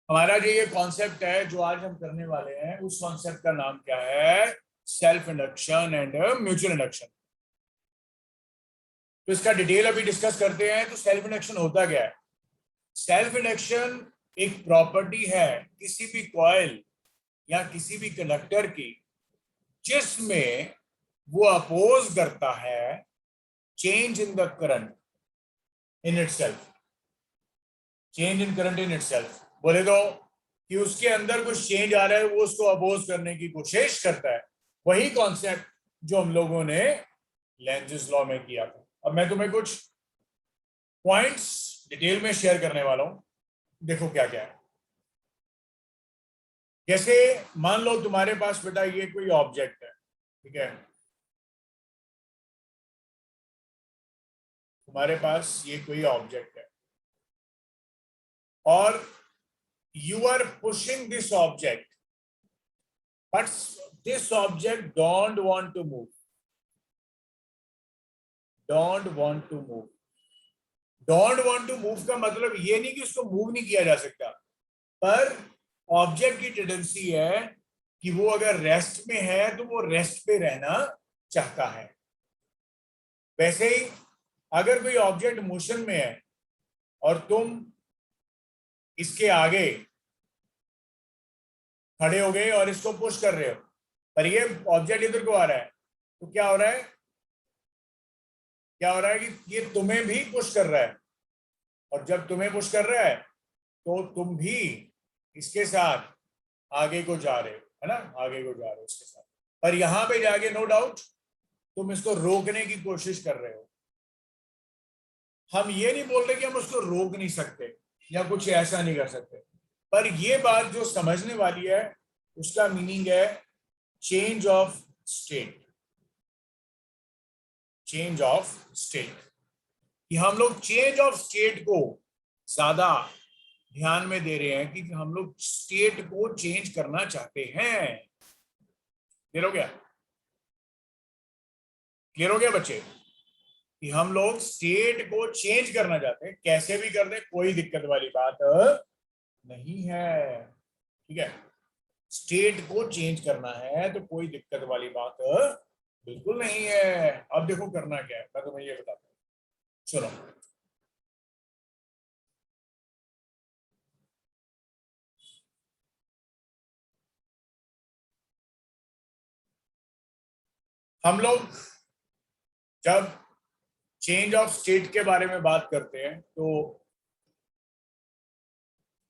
हमारा जो ये कॉन्सेप्ट है जो आज हम करने वाले हैं उस कॉन्सेप्ट का नाम क्या है? Self induction and mutual induction. तो इसका डिटेल अभी डिस्कस करते हैं। तो सेल्फ इंडक्शन होता क्या है? सेल्फ इंडक्शन एक प्रॉपर्टी है किसी भी कॉइल या किसी भी कंडक्टर की जिसमें वो अपोज करता है change in the current in itself. Change in current in itself बोले तो कि उसके अंदर कुछ चेंज आ रहा है, वो उसको अपोज करने की कोशिश करता है। वही कॉन्सेप्ट जो हम लोगों ने लेंजेस लॉ में किया था। अब मैं तुम्हें कुछ पॉइंट्स डिटेल में शेयर करने वाला हूं। देखो क्या क्या है। जैसे मान लो तुम्हारे पास बेटा ये कोई ऑब्जेक्ट है, ठीक है। तुम्हारे पास ये कोई ऑब्जेक्ट है और you are pushing this object, but this object don't want to move, don't want to move। don't want to move का मतलब ये नहीं कि उसको मूव नहीं किया जा सकता, पर ऑब्जेक्ट की टेंडेंसी है कि वो अगर रेस्ट में है तो वो रेस्ट पे रहना चाहता है। वैसे ही अगर कोई ऑब्जेक्ट मोशन में है और तुम इसके आगे खड़े हो गए और इसको पुश कर रहे हो, पर ये ऑब्जेक्ट इधर को आ रहा है, तो क्या हो रहा है? क्या हो रहा है कि ये तुम्हें भी पुश कर रहा है, और जब तुम्हें पुश कर रहा है तो तुम भी इसके साथ आगे को जा रहे हो, है ना, आगे को जा रहे हो इसके साथ। पर यहां पे जाके नो डाउट तुम इसको रोकने की कोशिश कर रहे हो। हम ये नहीं बोल रहे कि हम उसको रोक नहीं सकते या कुछ ऐसा नहीं कर सकते, पर ये बात जो समझने वाली है उसका मीनिंग है change of state. Change of state कि हम लोग चेंज ऑफ स्टेट को ज्यादा ध्यान में दे रहे हैं कि हम लोग स्टेट को चेंज करना चाहते हैं। क्लियर हो गया? क्लियर हो गया बच्चे कि हम लोग स्टेट को चेंज करना चाहते हैं, कैसे भी कर दे कोई दिक्कत वाली बात नहीं है, ठीक है। स्टेट को चेंज करना है तो कोई दिक्कत वाली बात बिल्कुल नहीं है। अब देखो करना क्या है, मैं तुम्हें ये बताता हूँ, सुनो। हम लोग जब चेंज ऑफ स्टेट के बारे में बात करते हैं तो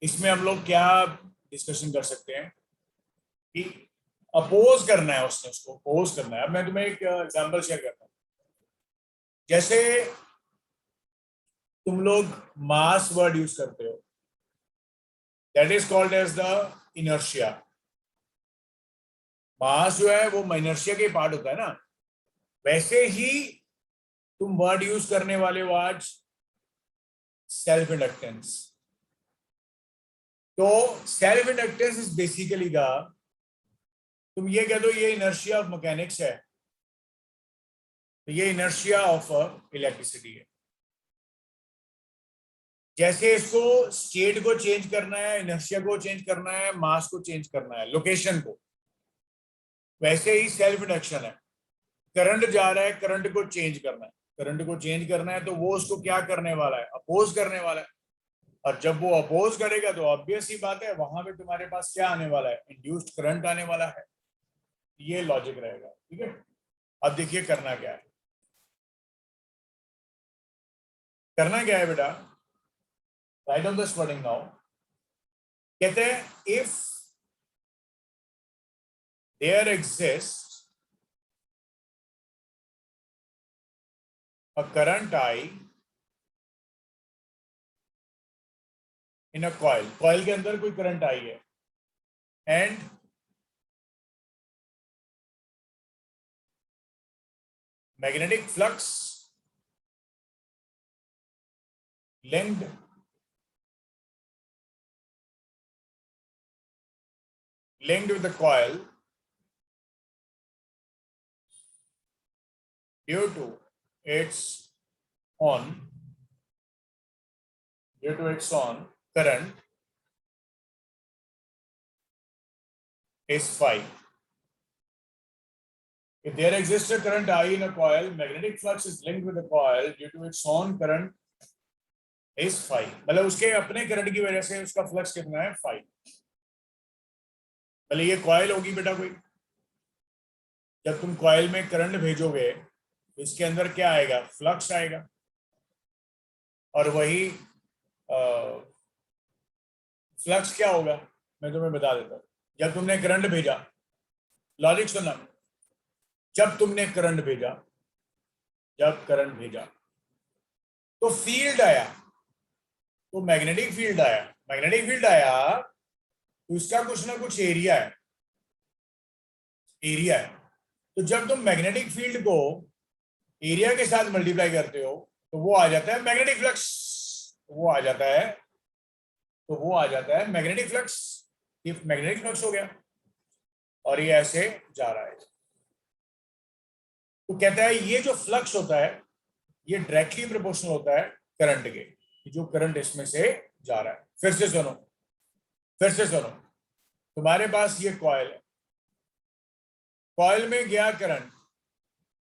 इसमें हम लोग क्या डिस्कशन कर सकते हैं कि अपोज करना है, उसने उसको अपोज करना है। अब मैं तुम्हें एक एग्जांपल शेयर करता हूँ। जैसे तुम लोग मास वर्ड यूज करते हो, that is called as the inertia. Mass जो है वो इनर्शिया के पार्ट होता है ना। वैसे ही तुम वर्ड यूज करने वाले हो आज सेल्फ इंडक्टेंस। तो self inductance is basically the, तुम ये कह दो ये इनर्शिया ऑफ मैकेनिक्स है, तो ये इनर्शिया ऑफ इलेक्ट्रिसिटी है। जैसे इसको स्टेट को चेंज करना है, इनर्शिया को चेंज करना है, मास को चेंज करना है, लोकेशन को, वैसे ही सेल्फ इंडक्शन है। करंट जा रहा है, करंट को चेंज करना है, करंट को चेंज करना है तो वो उसको क्या करने वाला है? अपोज करने वाला है। और जब वो अपोज करेगा तो ऑब्वियस ही बात है वहां पे तुम्हारे पास क्या आने वाला है? इंड्यूस्ड करंट आने वाला है। ये लॉजिक रहेगा, ठीक है। अब देखिए करना क्या है। करना क्या है बेटा? Write on the spotting now. कहते हैं if there exist a current I in a coil, coil के अंदर कोई करंट आई है, and magnetic flux linked with the coil due to its on current is phi. If there exists a current I in a coil, magnetic flux is linked with the coil due to its own current is phi. मतलब उसके अपने current की वजह से उसका flux कितना है phi. भले ये कॉइल होगी बेटा कोई, जब तुम कॉइल में करंट भेजोगे तो इसके अंदर क्या आएगा, फ्लक्स आएगा. और वही फ्लक्स क्या होगा मैं तुम्हें बता देता हूं. जब तुमने करंट भेजा, लॉजिक सुनना, जब तुमने करंट भेजा, जब करंट भेजा तो फील्ड आया, तो मैग्नेटिक फील्ड आया. मैग्नेटिक फील्ड आया तो इसका कुछ ना कुछ एरिया है, एरिया है. तो जब तुम मैग्नेटिक फील्ड को एरिया के साथ मल्टीप्लाई करते हो तो वो आ जाता है मैग्नेटिक फ्लक्स. वो आ जाता है, तो वो आ जाता है मैग्नेटिक फ्लक्स. ये मैग्नेटिक फ्लक्स हो गया और ये ऐसे जा रहा है. तो कहता है ये जो फ्लक्स होता है ये डायरेक्टली प्रोपोर्शनल होता है करंट के, जो करंट इसमें से जा रहा है. फिर से सुनो, फिर से सुनो. तुम्हारे पास ये कॉइल है, कॉइल में गया करंट.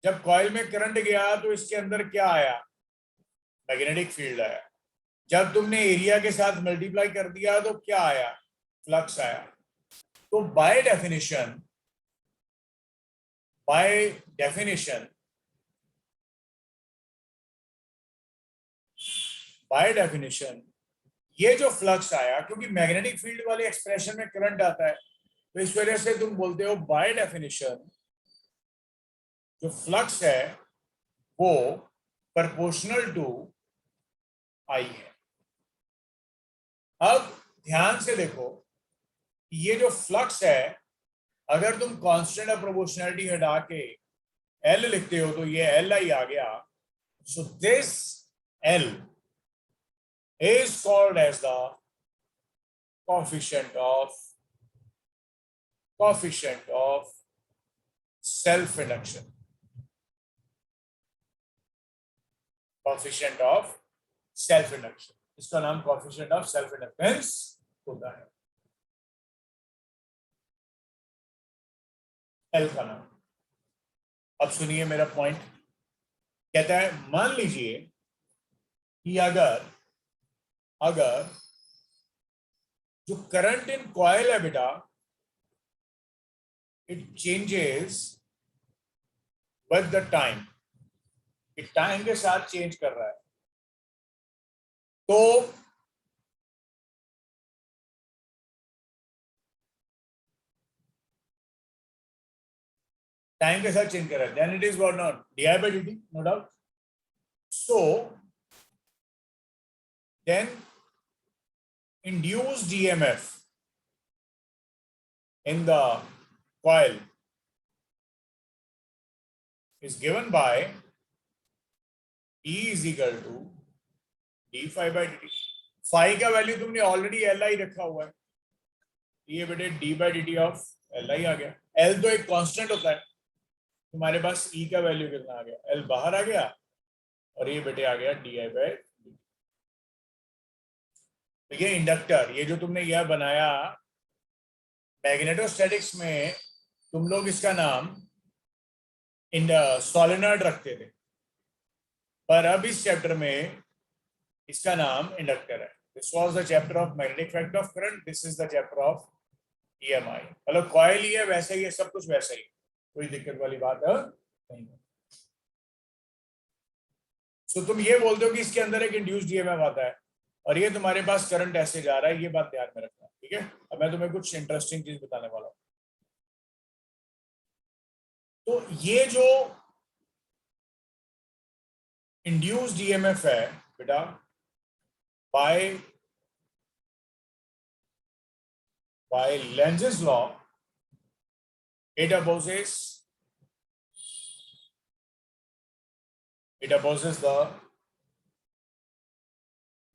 जब कॉइल में करंट गया तो इसके अंदर क्या आया, मैग्नेटिक फील्ड आया. जब तुमने एरिया के साथ मल्टीप्लाई कर दिया तो क्या आया, फ्लक्स आया. तो by definition, by definition, by definition ये जो फ्लक्स आया, क्योंकि मैग्नेटिक फील्ड वाले एक्सप्रेशन में करंट आता है, तो इस वजह से तुम बोलते हो बाय डेफिनेशन जो फ्लक्स है वो प्रोपोर्शनल टू आई है. अब ध्यान से देखो, ये जो फ्लक्स है, अगर तुम कांस्टेंट ऑफ प्रोपोर्शनैलिटी हटा के एल लिखते हो तो ये एल आई आ गया. So this L is called as the coefficient of self induction. Coefficient of self induction, इसका नाम coefficient of self inductance होता है, एल का नाम. अब सुनिए मेरा पॉइंट. कहता है मान लीजिए कि अगर जो करंट इन कॉइल है बेटा, it changes with the time, it time के साथ चेंज कर रहा है. तो टाइम के साथ चेंज कर रहा है, then it is what not D by D T, no doubt. So then induced EMF in the coil is given by E is equal to d phi by dt. phi का value तुमने already L I रखा हुआ है, ये बेटे d by dt of L I आ गया. L तो एक कांस्टेंट होता है, तुम्हारे पास E का वैल्यू कितना आ गया, एल बाहर आ गया और ये बेटे आ गया डी आई बाई. ये इंडक्टर, ये जो तुमने यह बनाया, मैग्नेटोस्टैटिक्स में तुम लोग इसका नाम सोलेनॉइड रखते थे, पर अब इस चैप्टर में इसका नाम इंडक्टर है. This was the chapter of magnetic effect of current, this is the chapter of EMI. मतलब कॉइल ही है, वैसे ही है, सब कुछ वैसे ही, कोई दिक्कत वाली बात है नहीं. तो तुम ये बोलते हो कि इसके अंदर एक इंड्यूस्ड ईएमएफ आता है और ये तुम्हारे पास करंट ऐसे जा रहा है, ये बात ध्यान में रखना, ठीक है. अब मैं तुम्हें कुछ इंटरेस्टिंग चीज बताने वाला हूं. तो ये जो इंड्यूस्ड ईएमएफ है बेटा, bye Lenz's law, it opposes the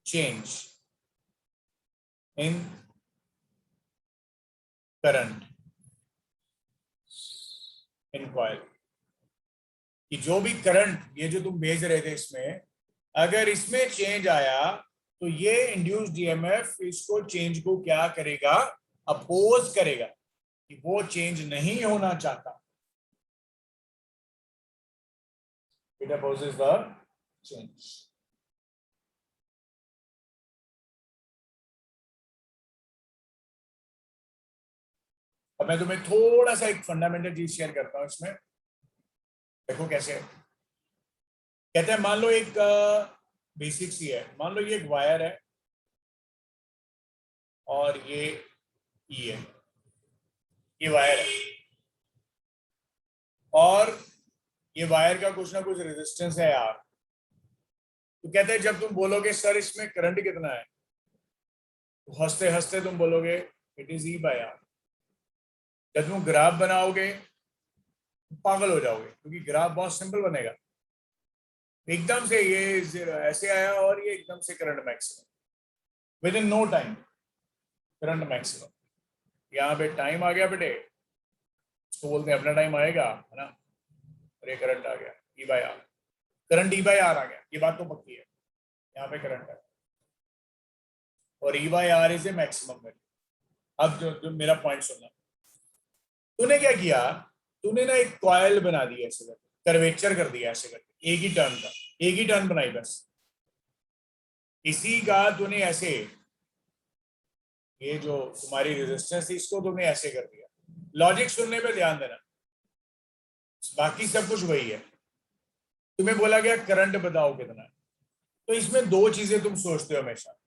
change in current in coil. कि जो भी करंट ये जो तुम भेज रहे थे इसमें, अगर इसमें चेंज आया तो ये इंड्यूस्ड ईएमएफ इसको चेंज को क्या करेगा, अपोज करेगा. कि वो चेंज नहीं होना चाहता, it opposes the change. अब मैं तुम्हें थोड़ा सा एक फंडामेंटल चीज शेयर करता हूं इसमें, देखो कैसे। कहते हैं मान लो एक बेसिक सी है, मान लो ये एक वायर है और ये ई है, ये वायर है और ये वायर का कुछ ना कुछ रेजिस्टेंस है यार। तो कहते हैं जब तुम बोलोगे सर इसमें करंट कितना है, तो हंसते हंसते तुम बोलोगे it is E by R. जब तुम ग्राफ बनाओगे पागल हो जाओगे, क्योंकि ग्राफ बहुत सिंपल बनेगा। एकदम से ये ऐसे आया और ये एकदम से current maximum within no time, current maximum. यहाँ पे टाइम आ गया बेटे, इसको बोलते हैं अपना टाइम आएगा, है ना। और ये करंट आ गया E by R, current E by R आ गया, ये बात तो पक्की है। यहाँ पे करंट है और E by R is a maximum value. अब जो मेरा पॉइंट सुनना, तूने क्या किया, तूने ना एक कॉयल बना दी ऐसे करके, कर्वेचर कर दिया ऐसे करके, एक ही टर्न का, एक ही टर्न बनाई बस। इसी का तूने ऐसे, ये जो तुम्हारी रेजिस्टेंस थी इसको तुमने ऐसे कर दिया। लॉजिक सुनने पे ध्यान देना, बाकी सब कुछ वही है। तुम्हें बोला गया करंट बताओ कितना है, तो इसमें दो चीजें तुम सोचते हो हमेशा,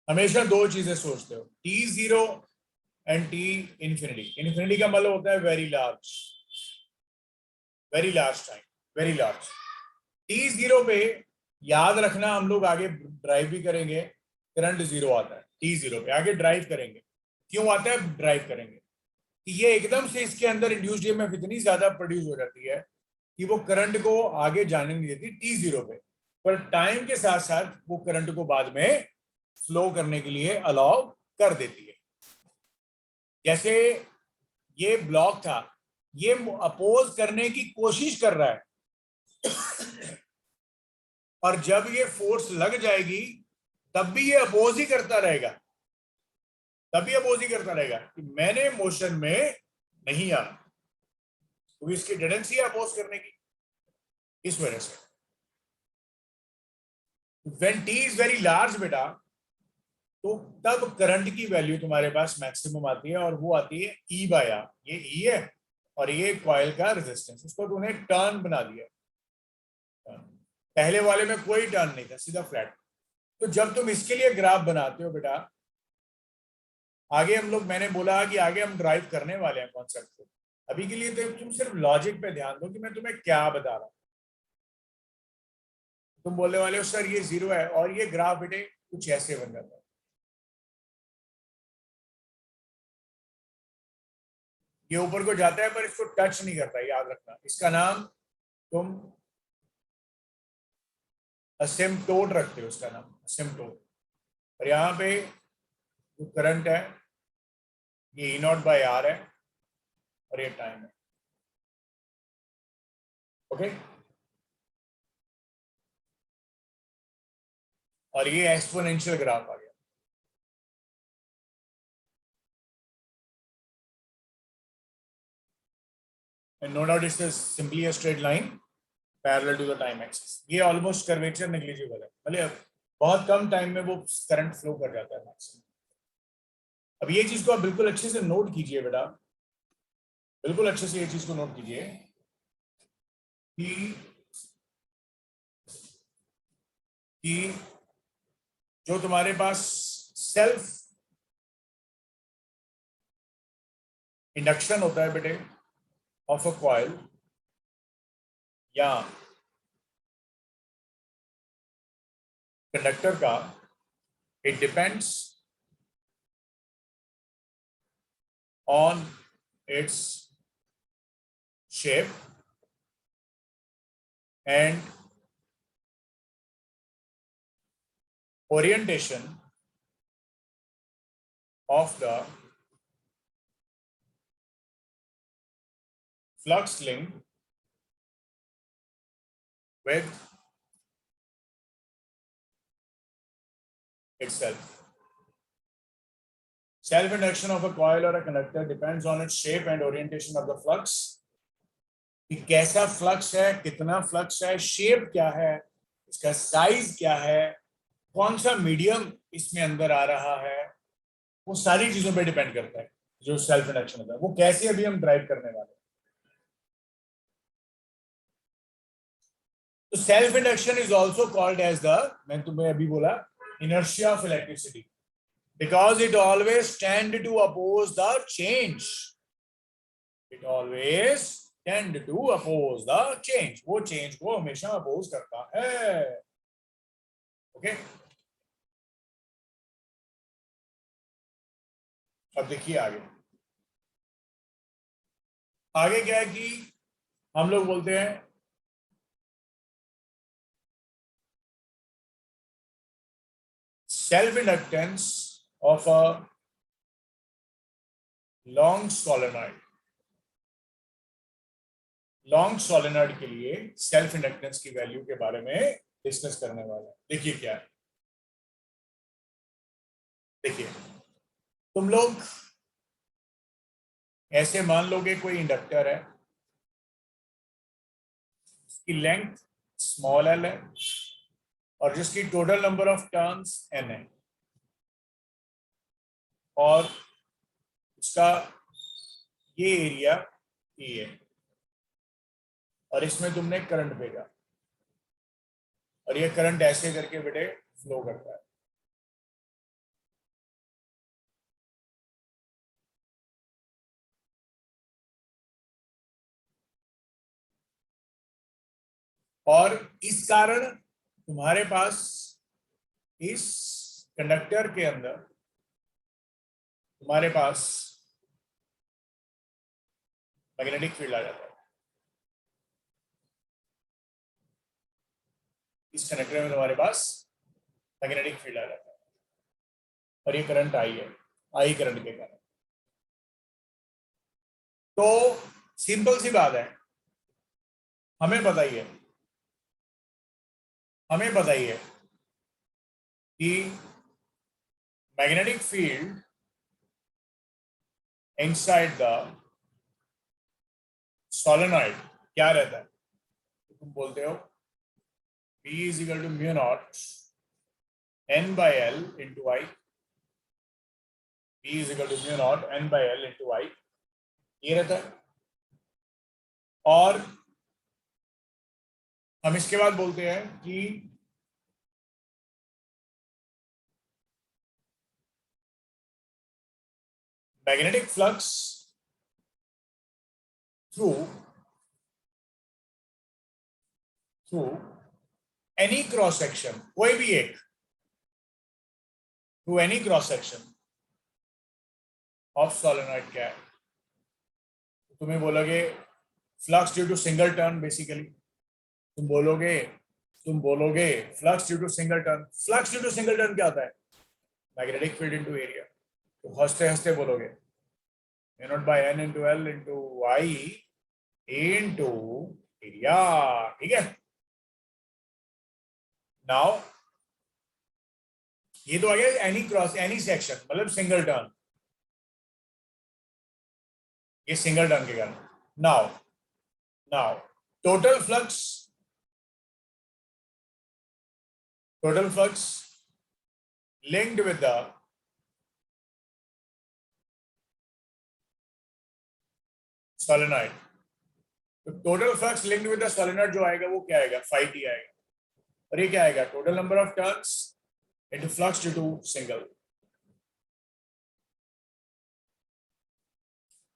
हमेशा दो चीजें सोचते हो, T zero and T infinity. Infinity का मतलब होता है very large, very large time, very large. T zero पे याद रखना, हम लोग आगे ड्राइव भी करेंगे, करंट जीरो आता है टी जीरो पे, आगे ड्राइव करेंगे। क्यों आता है, ड्राइव करेंगे कि ये एकदम से इसके अंदर इंड्यूस्ड ईएमएफ इतनी ज्यादा प्रोड्यूस हो जाती है कि वो करंट को आगे जाने नहीं देती टी जीरो पे, पर टाइम के साथ साथ वो करंट को बाद में फ्लो करने के लिए अलाउ कर देती है। जैसे ये ब्लॉक था, ये अपोज करने की कोशिश कर रहा है और जब ये फोर्स लग जाएगी तब भी ये अपोज ही करता रहेगा, तभी अपोज ही करता रहेगा कि मैंने मोशन में नहीं आना, तो इसकी टेंडेंसी है अपोज करने की। इस वजह से when T is very large बेटा, तो तब करंट की वैल्यू तुम्हारे पास मैक्सिमम आती है और वो आती है ई बाय आर। ये ई है और ये कॉइल का रेजिस्टेंस, उसको तूने टर्न बना दिया। पहले वाले में कोई टर्न नहीं था, सीधा फ्लैट। तो जब तुम इसके लिए ग्राफ बनाते हो बेटा, आगे हम लोग, मैंने बोला कि आगे हम ड्राइव करने वाले हैं कॉन्सेप्ट को, अभी के लिए तो तुम सिर्फ लॉजिक पे ध्यान दो कि मैं तुम्हें क्या बता रहा हूं। तुम बोलने वाले हो सर ये जीरो है और ये ग्राफ बेटे कुछ ऐसे बन जाता है। ये ऊपर को जाता है पर इसको टच नहीं करता, याद रखना। इसका नाम तुम असिम्पटोट रखते हो, उसका नाम असिम्पटोट। और यहाँ पे जो करंट है ये ई नॉट बाय आर है और ये टाइम है। ओके, और ये एक्सपोनेंशियल ग्राफ आ गया। And no doubt it's simply a straight line parallel to the time axis. ये ऑलमोस्ट कर्वेचर नेग्लिजिबल है, मतलब बहुत कम टाइम में वो करंट फ्लो कर जाता है मैक्सिमम। अब ये चीज को आप बिल्कुल अच्छे से नोट कीजिए बेटा, बिल्कुल अच्छे से ये चीज को नोट कीजिए कि जो तुम्हारे पास सेल्फ इंडक्शन होता है बेटे ऑफ अ कॉइल या कंडक्टर का, it depends on its shape and orientation of the flux link with itself. Self induction of a coil और a conductor depends on its shape and orientation of the flux, कि कैसा flux है, कितना flux है, shape क्या है, इसका size क्या है, कौन सा मीडियम इसमें अंदर आ रहा है, वो सारी चीजों पे डिपेंड करता है जो सेल्फ इंडक्शन होता है। वो कैसे अभी हम ड्राइव करने वाले हैं। तो self induction is also called as the, मैंने तुम्हें अभी बोला, inertia of electricity, because it always tend to oppose the change. It always tend to oppose the change. वो change को हमेशा oppose करता है। ओके, अब देखिए आगे। आगे क्या है कि हम लोग बोलते हैं self inductance of a long solenoid. Long solenoid के लिए सेल्फ इंडक्टेंस की वैल्यू के बारे में डिस्कस करने वाले हैं। देखिए क्या है, देखिए तुम लोग ऐसे मान लोगे कोई इंडक्टर है, उसकी लेंथ स्मॉल एल है और जिसकी total number of turns N है, और उसका ये एरिया ए है, और इसमें तुमने करंट भेजा, और ये करंट ऐसे करके बेटे फ्लो करता है। और इस कारण तुम्हारे पास इस कंडक्टर के अंदर तुम्हारे पास मैग्नेटिक फील्ड आ जाता है। इस कंडक्टर में तुम्हारे पास मैग्नेटिक फील्ड आ जाता है, और ये करंट आई है, आई करंट के कारण। तो सिंपल सी बात है, हमें बताइए, हमें बताइए कि magnetic field inside the solenoid क्या रहता है। तो तुम बोलते हो B is equal to mu naught n by L into I। B is equal to mu naught n by L into I, ये रहता है। और हम इसके बाद बोलते हैं कि magnetic flux through any cross section, कोई भी एक, through any cross section of solenoid क्या है। तुम्हें बोलोगे flux due to single turn, basically तुम बोलोगे flux due to single turn. Flux due to single turn क्या होता है, मैग्नेटिक फील्ड इनटू एरिया। तो हंसते हंसते बोलोगे mu naught by n into L into I into area. ठीक है, नाउ ये तो आ गया एनी क्रॉस, एनी सेक्शन मतलब सिंगल टर्न, ये सिंगल टर्न के कारण। Now now total flux linked with the solenoid। तो total flux linked with the solenoid जो आएगा वो क्या आएगा, phi t आएगा। और ये क्या आएगा, total number of turns into flux due to single.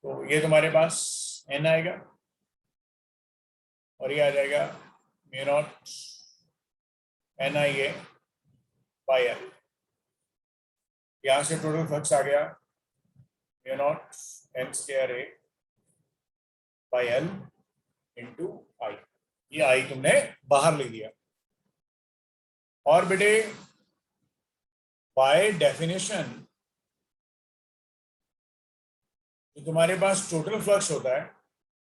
तो ये तुम्हारे पास n आएगा और ये आ जाएगा mu naught n I a by L। यहां से टोटल फ्लक्स आ गया mu naught n square a by L into I। ये I तुमने बाहर ले दिया। और बेटे बाय डेफिनेशन तो तुम्हारे पास टोटल फ्लक्स होता है,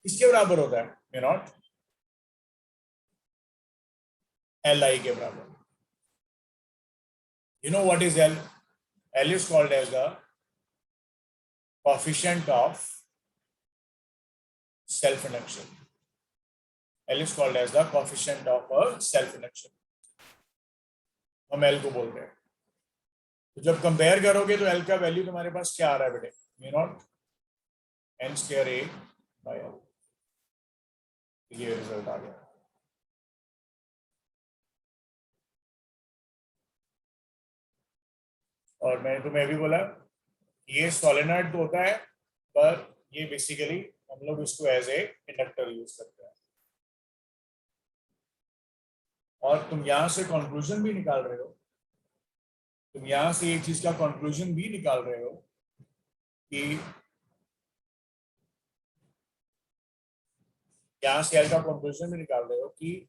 किसके बराबर होता है, mu naught Li के बराबर। You know what is L? L is called as the coefficient of self-induction. L is called as the coefficient of a self-induction. हम L को बोलते हैं. तो जब कंपेयर करोगे तो L का वैल्यू तुम्हारे पास क्या आ रहा है बेटे? Mu naught n square A by L. ये रिजल्ट आ गया. और मैंने तुम्हें भी बोला ये सोलेनॉइड तो होता है, पर ये बेसिकली हम लोग इसको एज ए इंडक्टर यूज करते हैं. और तुम यहां से कंक्लूजन भी निकाल रहे हो, तुम यहां से एक चीज का कंक्लूजन भी निकाल रहे हो कि यहां से एल का कंक्लूजन भी निकाल रहे हो कि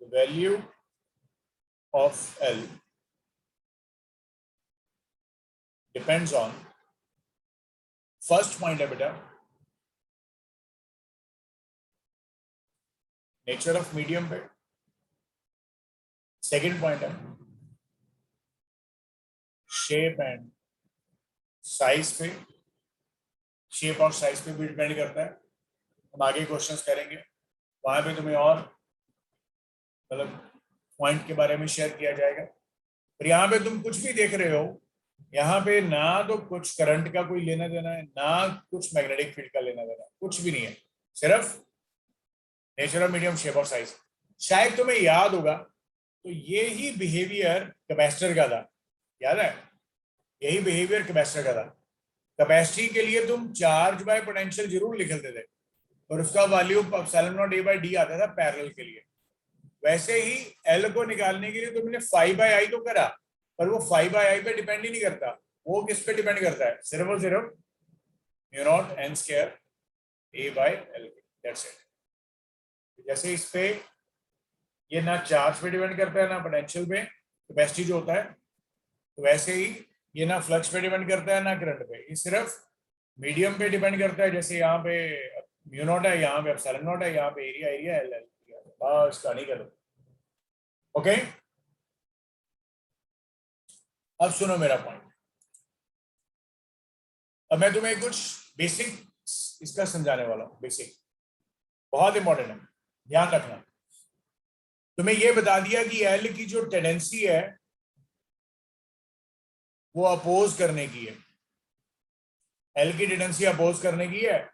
the value of L depends on first point है बेटा नेचर ऑफ मीडियम पे, सेकेंड पॉइंट है शेप एंड साइज पे, शेप और साइज पे भी डिपेंड करता है. हम आगे क्वेश्चंस करेंगे, वहां पे तुम्हें और मतलब पॉइंट के बारे में शेयर किया जाएगा. पर यहाँ पे तुम कुछ भी देख रहे हो, यहाँ पे ना तो कुछ करंट का कोई लेना देना है, ना कुछ मैग्नेटिक फील्ड का लेना देना है, कुछ भी नहीं है, सिर्फ नेचर ऑफ मीडियम, शेप और साइज. शायद तुम्हें याद होगा तो ये ही बिहेवियर कैपेसिटर का था, याद है? यही बिहेवियर कैपेसिटर का था. कैपेसिटी के लिए तुम चार्ज बाय पोटेंशियल जरूर लिख लेते थे और उसका value epsilon naught A by D आता था पैरेलल के लिए. वैसे ही एल को निकालने के लिए तुमने फाई बाय आई तो करा, पर वो फाई बाय आई पे डिपेंड ही नहीं करता. वो किस पे डिपेंड करता है? सिर्फ और सिर्फ mu not an square A by L. That's it. जैसे इस पे ये ना चार्ज पे डिपेंड करता है ना पोटेंशियल पे, कैपेसिटी जो होता है, तो वैसे ही ये ना फ्लक्स पे डिपेंड करता है ना करंट पे, ये सिर्फ मीडियम पे डिपेंड करता है. जैसे यहाँ पे म्यू नॉट है, यहाँ पे एप्सिलॉन नॉट है, यहाँ पे एरिया एरिया एल एल. बस कहानी कर दो. ओके, अब सुनो मेरा पॉइंट. अब मैं तुम्हें कुछ बेसिक इसका समझाने वाला हूँ. बेसिक बहुत इंपॉर्टेंट है, ध्यान रखना. तुम्हें यह बता दिया कि एल की जो टेंडेंसी है वो अपोज करने की है. एल की टेंडेंसी अपोज करने की है,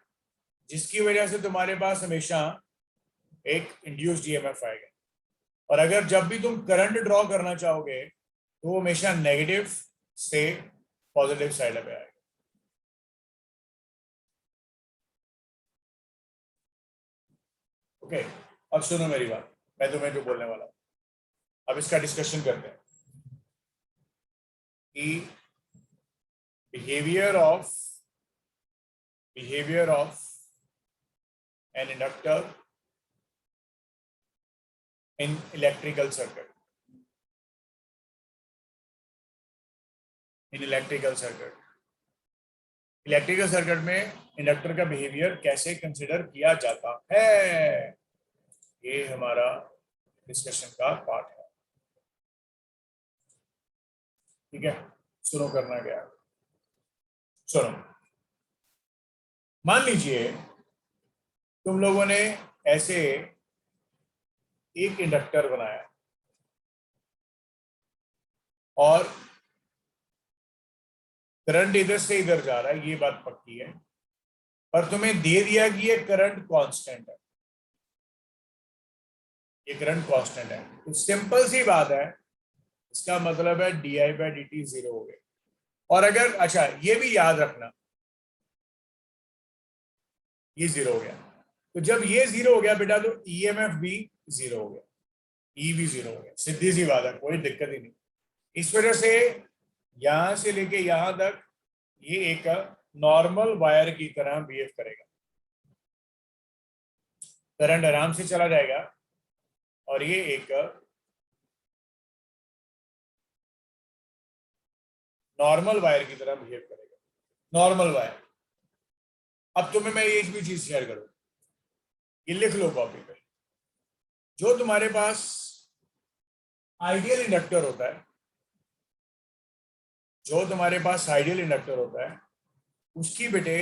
जिसकी वजह से तुम्हारे पास हमेशा एक इंड्यूस्ड ईएमएफ आएगा. और अगर जब भी तुम करंट ड्रॉ करना चाहोगे तो वो हमेशा नेगेटिव से पॉजिटिव साइड पे आएगा. ओके, अब सुनो मेरी बात, मैं तुम्हें जो बोलने वाला हूं, अब इसका डिस्कशन करते हैं कि behaviour of an inductor in electrical circuit. Electrical circuit में इंडक्टर का बिहेवियर कैसे कंसिडर किया जाता है, ये हमारा डिस्कशन का पार्ट है. ठीक है, सुनो करना क्या. सुनो, मान लीजिए तुम लोगों ने ऐसे एक इंडक्टर बनाया और करंट इधर से इधर जा रहा है, ये बात पक्की है, पर तुम्हें दे दिया कि ये करंट कांस्टेंट है, ये करंट कांस्टेंट है. तो सिंपल सी बात है, इसका मतलब है D I by D T zero हो गया. और अगर अच्छा ये भी याद रखना, ये जीरो हो गया, तो जब ये जीरो हो गया बेटा तो ईएमएफ भी जीरो हो गया, ई भी जीरो हो गया. सीधी सी बात है, कोई दिक्कत ही नहीं. इस वजह से यहां से लेके यहां तक ये एक नॉर्मल वायर की तरह बिहेव करेगा. करंट आराम से चला जाएगा और ये एक नॉर्मल वायर की तरह बिहेव करेगा, नॉर्मल वायर. अब तुम्हें मैं एक भी चीज शेयर करूं, ये लिख लो कॉपी पे. जो तुम्हारे पास आइडियल इंडक्टर होता है, जो तुम्हारे पास आइडियल इंडक्टर होता है, उसकी बेटे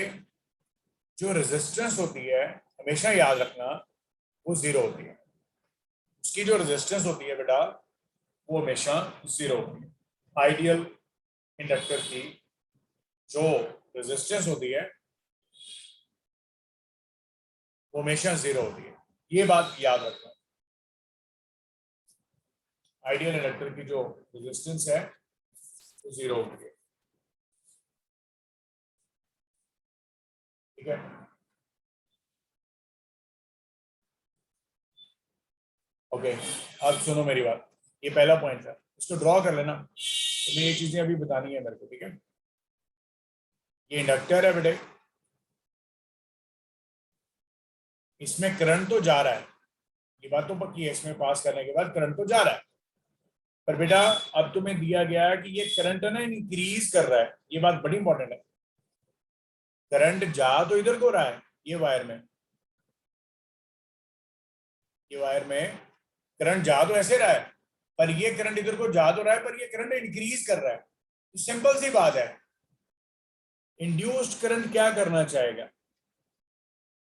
जो रेजिस्टेंस होती है, हमेशा याद रखना, वो जीरो होती है। उसकी जो रेजिस्टेंस होती है बेटा, वो हमेशा जीरो होती है। आइडियल इंडक्टर की जो रेजिस्टेंस होती है वो हमेशा जीरो होती है, ये बात याद रखना। आइडियल इंडक्टर की जो रेजिस्टेंस है वो जीरो होती है, ठीक है। ओके, अब सुनो मेरी बात, ये पहला पॉइंट था, इसको ड्रॉ कर लेना। तो ये चीजें अभी बतानी है मेरे को, ठीक है। ये इंडक्टर है बेटे, इसमें करंट तो जा रहा है, ये बात तो पक्की है, इसमें पास करने के बाद करंट तो जा रहा है। पर बेटा अब तुम्हें दिया गया है कि ये करंट है ना इंक्रीज कर रहा है, ये बात बड़ी इंपॉर्टेंट है। करंट जा तो इधर को रहा है, ये वायर में, ये वायर में करंट जा तो ऐसे रहा है, पर ये करंट इधर को जा तो रहा है, पर ये करंट इंक्रीज कर रहा है। तो सिंपल सी बात है, इंड्यूस्ड करंट क्या करना चाहेगा?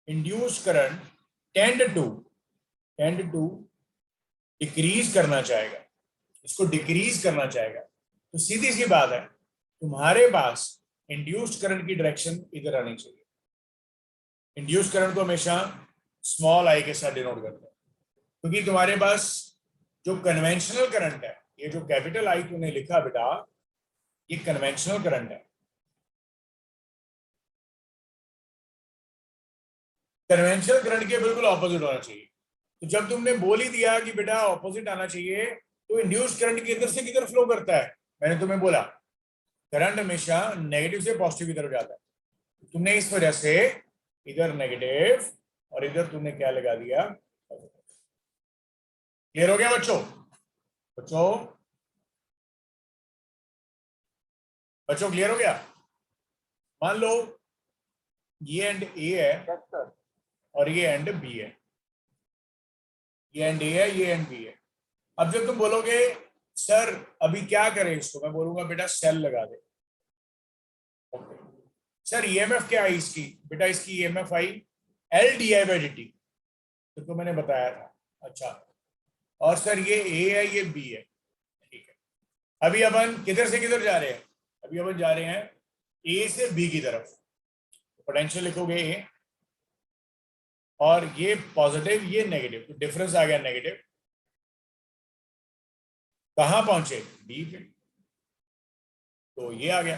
Induced current tend to decrease करना चाहेगा, इसको डिक्रीज करना चाहेगा। तो सीधी सी बात है, तुम्हारे पास इंड्यूस्ड करंट की डायरेक्शन इधर आनी चाहिए। इंड्यूस्ड करंट को हमेशा स्मॉल आई के साथ डिनोट करते हैं, क्योंकि तुम्हारे पास जो कन्वेंशनल करंट है, ये जो कैपिटल आई तूने लिखा बेटा, ये कन्वेंशनल करंट है। कन्वेंशनल करंट के बिल्कुल ऑपोजिट होना चाहिए। तो जब तुमने बोल ही दिया कि बेटा ऑपोजिट आना चाहिए, तो इंड्यूस्ड करंट किधर से किधर फ्लो करता है? मैंने तुम्हें बोला करंट हमेशा नेगेटिव से पॉजिटिव की तरफ जाता है। तुमने इस वजह से इधर नेगेटिव और इधर तुमने क्या लगा दिया? क्लियर हो गया बच्चों? बच्चों बच्चों क्लियर हो गया? मान लो ये एंड ए है और ये एंड बी है, ये एंड ए है, ये एंड बी है। अब जब तुम बोलोगे सर अभी क्या करें इसको, मैं बोलूंगा बेटा सेल लगा दे। ओके सर ईएमएफ क्या आई इसकी? बेटा इसकी EMF I L D I by D T, तो मैंने बताया था। अच्छा, और सर ये ए है ये बी है, ठीक है। अभी अपन किधर से किधर जा रहे हैं? अभी अपन जा रहे हैं ए से बी की तरफ। पोटेंशियल लिखोगे ए, और ये पॉजिटिव ये नेगेटिव, तो डिफरेंस आ गया नेगेटिव। कहां पहुंचे? डी पे, तो ये आ गया।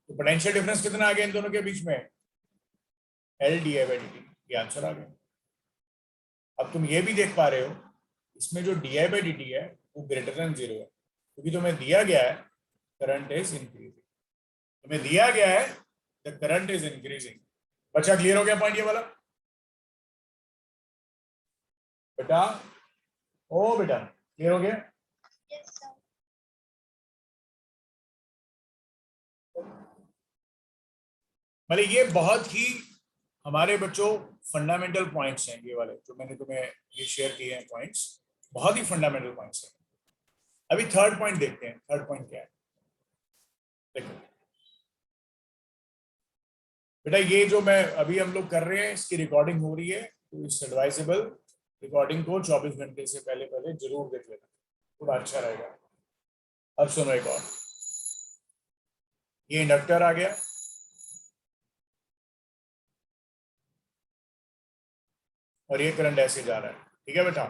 तो पोटेंशियल डिफरेंस कितना आ गया इन दोनों के बीच में? L D I by D T, ये आंसर आ गया। अब तुम ये भी देख पा रहे हो, इसमें जो D I by D T है वो ग्रेटर देन जीरो है, क्योंकि तुम्हें दिया गया है करंट इज इंक्रीजिंग, तुम्हें दिया गया है द करंट इज इंक्रीजिंग। बच्चा क्लियर हो गया पॉइंट ये वाला? बेटा ओ बेटा क्लियर हो गया? मतलब ये बहुत ही हमारे बच्चों फंडामेंटल पॉइंट्स हैं, ये वाले जो मैंने तुम्हें ये शेयर किए हैं पॉइंट्स, बहुत ही फंडामेंटल पॉइंट्स हैं। अभी थर्ड पॉइंट देखते हैं, थर्ड पॉइंट क्या है। देखो बेटा, ये जो मैं अभी हम लोग कर रहे हैं इसकी रिकॉर्डिंग हो रही है, तो इस एडवाइजेबल रिकॉर्डिंग को 24 घंटे से पहले पहले जरूर देख लेना, थोड़ा अच्छा रहेगा। अब सुनो एक और, ये इंडक्टर आ गया, और ये करंट ऐसे जा रहा है, ठीक है बेटा।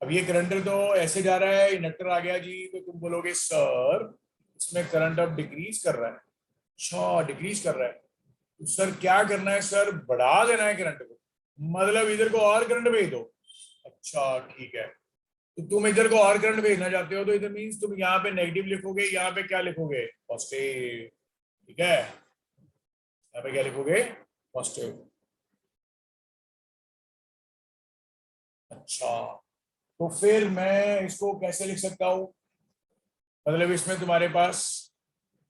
अब ये करंट तो ऐसे जा रहा है, इंडक्टर आ गया जी, तो तुम बोलोगे सर इसमें करंट अब डिक्रीज कर रहा है। अच्छा डिक्रीज कर रहा है, तो सर क्या करना है? सर बढ़ा देना है करंट को, मतलब इधर को और करंट भेज दो। अच्छा ठीक है, तो तुम इधर को और करंट भेजना चाहते हो, तो इधर मीन्स तुम यहाँ पे नेगेटिव लिखोगे, यहाँ पे क्या लिखोगे? पॉजिटिव, ठीक है। यहाँ पे क्या लिखोगे? पॉजिटिव। अच्छा, तो फिर मैं इसको कैसे लिख सकता हूं? मतलब इसमें तुम्हारे पास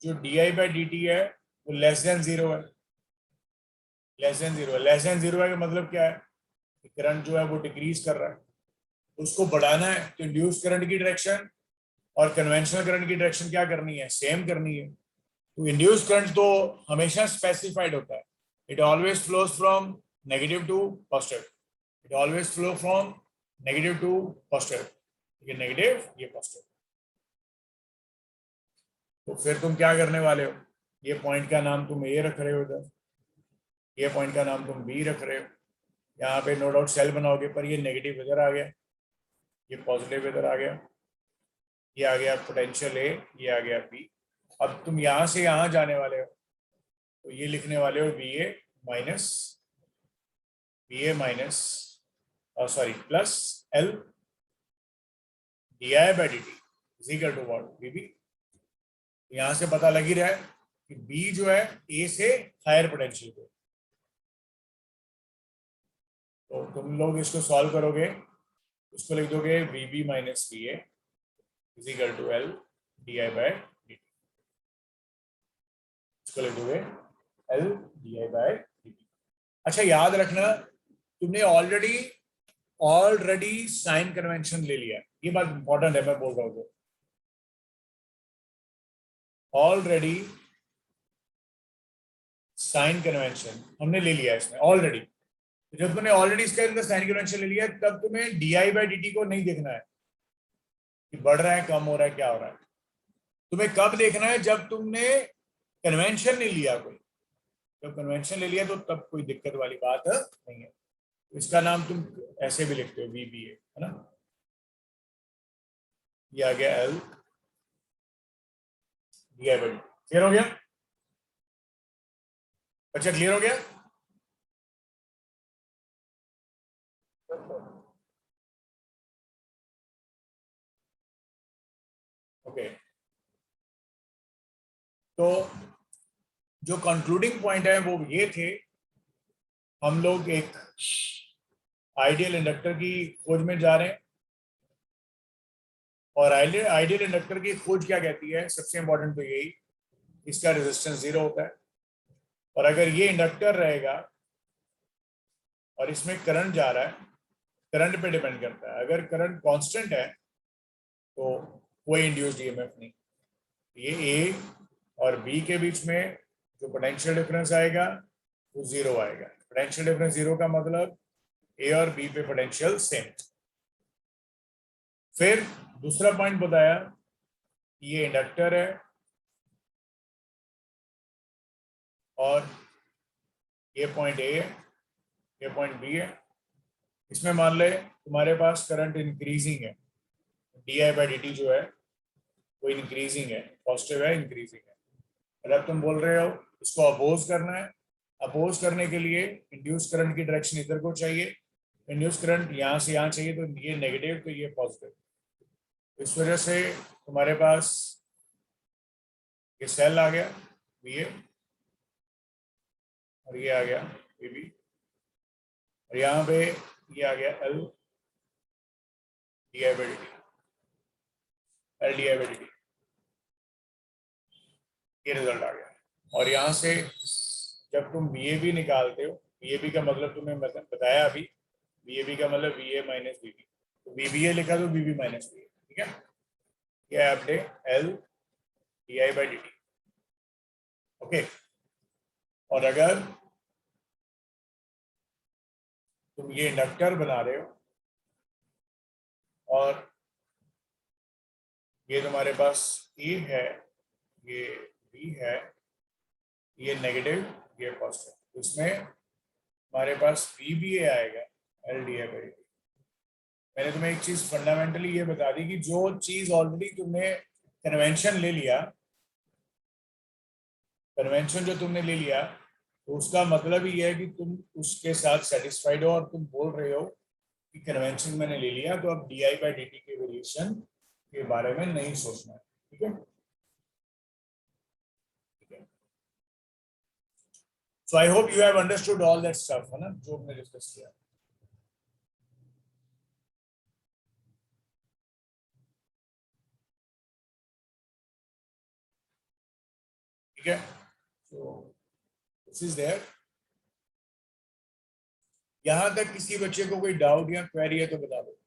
जो D I by D T है वो लेस देन जीरो है, लेस देन जीरो है। लेस देन जीरो है का मतलब क्या है? करंट जो है वो डिक्रीज कर रहा है, उसको बढ़ाना है, तो इंड्यूस करंट की डायरेक्शन और कन्वेंशनल करंट की डायरेक्शन क्या करनी है? सेम करनी है। तो इंड्यूस करंट तो हमेशा स्पेसिफाइड होता है, it always flows from negative to positive, it always flow from negative to positive, ये नेगेटिव ये पॉजिटिव। तो फिर तुम क्या करने वाले हो, ये पॉइंट का नाम तुम ए रख रहे हो इधर, ये पॉइंट का नाम तुम बी रख रहे हो, यहाँ पे नो डाउट सेल बनाओगे, पर ये नेगेटिव इधर आ गया, ये पॉजिटिव इधर आ गया, ये आ गया पोटेंशियल ए, ये आ गया बी। अब तुम यहाँ से यहाँ जाने वाले हो, तो ये लिखने वाले हो B A minus sorry plus L D I by D T is equal to what B B. यहाँ से पता लग ही रहा है कि बी जो है ए से हायर पोटेंशियल पे, तो तुम लोग इसको सॉल्व करोगे, उसको लिख दोगे B B minus B A is equal to L D I by D T, इसको लिख दोगे L D I by D T. अच्छा याद रखना, तुमने ऑलरेडी साइन कन्वेंशन ले लिया, ये बात इंपॉर्टेंट है, मैं बोल रहा हूँ, ऑलरेडी साइन कन्वेंशन हमने ले लिया इसमें ऑलरेडी। जब तुमने ऑलरेडी इसका अंदर साइन कन्वेंशन ले लिया, तब तुम्हें D I by D T को नहीं देखना है कि बढ़ रहा है कम हो रहा है क्या हो रहा है, तुम्हें कब देखना है, जब तुमने कन्वेंशन नहीं लिया कोई, जब कन्वेंशन ले लिया तो तब कोई दिक्कत वाली बात नहीं है। इसका नाम तुम ऐसे भी लिखते हो वी बी ए, है ना, ये आ गया L D I by D. Clear हो गया अच्छा, क्लियर हो गया। ओके, तो जो कंक्लूडिंग पॉइंट है वो ये थे, हम लोग एक आइडियल इंडक्टर की खोज में जा रहे हैं, और आइडियल इंडक्टर की खोज क्या कहती है, सबसे इंपॉर्टेंट तो यही, इसका रेजिस्टेंस 0 होता है, और अगर ये इंडक्टर रहेगा और इसमें करंट जा रहा है, करंट पे डिपेंड करता है, अगर करंट कांस्टेंट है तो कोई इंड्यूस्ड ईएमएफ नहीं, ये ए और बी के बीच में जो पोटेंशियल डिफरेंस आएगा वो 0 आएगा। पोटेंशियल डिफरेंस 0 का मतलब ए और बी पे पोटेंशियल सेम। फिर दूसरा पॉइंट बताया, ये इंडक्टर है और ये पॉइंट ए है, ये पॉइंट बी है, इसमें मान ले तुम्हारे पास करंट इंक्रीजिंग है, D I by D T जो है वो इंक्रीजिंग है, पॉजिटिव है, इंक्रीजिंग है। अगर तुम बोल रहे हो इसको अपोज करना है, अपोज करने के लिए इंड्यूस करंट की डायरेक्शन इधर को चाहिए, इंड्यूस करंट यहाँ से यहाँ चाहिए, तो ये नेगेटिव तो ये पॉजिटिव, इस वजह से तुम्हारे पास ये सेल आ गया बी ए, और ये आ गया बी बी, और यहाँ पे ये आ गया L D I by D T, L D I by D T, ये रिजल्ट आ गया। और यहाँ से जब तुम बी ए बी निकालते हो, बी ए बी का मतलब तुम्हें बताया अभी, बी ए बी का मतलब B A minus B B, तो बी बी ए लिखा तो बी बी माइनस बी ए, ठीक है, ये आपने L D I by D T. Okay, और अगर तुम ये इंडक्टर बना रहे हो और ये तुम्हारे पास ए है, ये बी है, ये नेगेटिव ये पॉजिटिव, इसमें हमारे पास बी बी ए आएगा L D I by D T. मैंने तुम्हें एक चीज फंडामेंटली ये बता दी कि जो चीज ऑलरेडी तुमने कन्वेंशन ले लिया, कन्वेंशन जो तुमने ले लिया, तो उसका मतलब ये है कि तुम उसके साथ सेटिस्फाइड हो, और तुम बोल रहे हो कि कन्वेंशन मैंने ले लिया, तो अब D I by D T के वेरिएशन के बारे में नहीं सोचना है, ठीक है। So I hope you have understood all that stuff, है ना, जो हमने डिस्कस किया। ठीक है, so this is there। यहां तक किसी बच्चे को कोई डाउट या क्वेरी है तो बता दो।